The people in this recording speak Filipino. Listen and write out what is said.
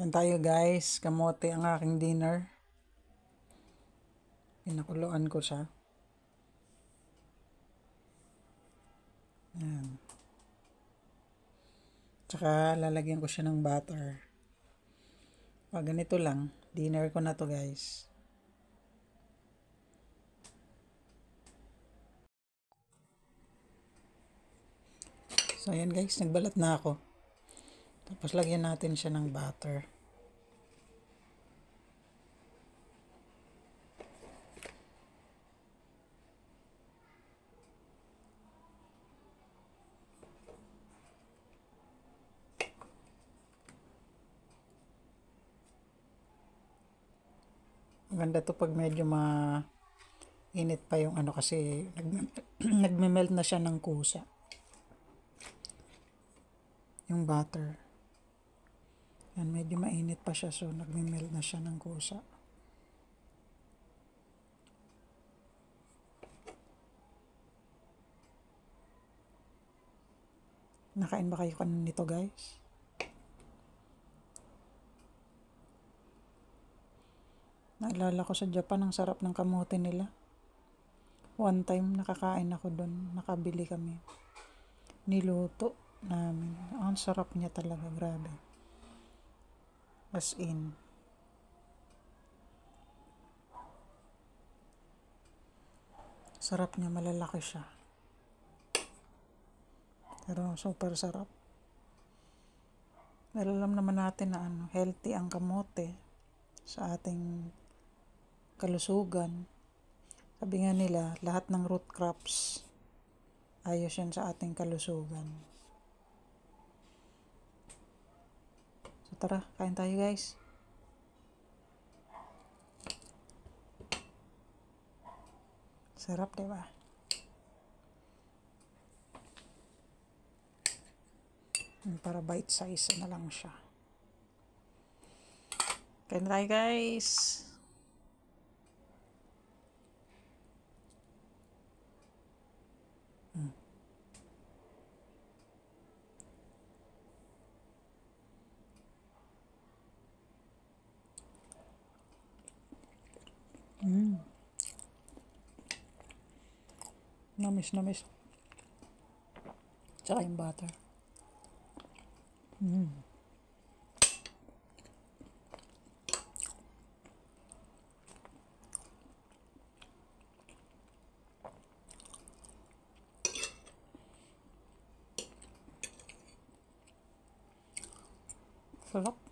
Yan tayo guys, kamote ang aking dinner. Pinakuluan ko siya. Yan. Tsaka lalagyan ko siya ng butter. Pag ganito lang, dinner ko na to guys. So ayan guys, nagbalat na ako. Tapos lagyan natin siya ng butter. Maganda to pag medyo init pa yung ano kasi nagme-melt na siya ng kusa. Yung butter. Yan, medyo mainit pa siya so nagme-melt na siya ng kusa. Nakain ba kayo kanin nito guys? Naalala ko sa Japan, ang sarap ng kamote nila. One time nakakain ako doon, nakabili kami. Niluto namin. Ang sarap niya talaga, grabe. As in. Sarap niya, malalaki siya. Pero super sarap. Dahil alam naman natin na healthy ang kamote sa ating kalusugan. Sabi nga nila, lahat ng root crops ayos yan sa ating kalusugan. So tara, kain tayo guys. Sarap, diba? Para bite size na lang siya. Kain tayo guys. Namis. Tsaka yung butter. Sarap.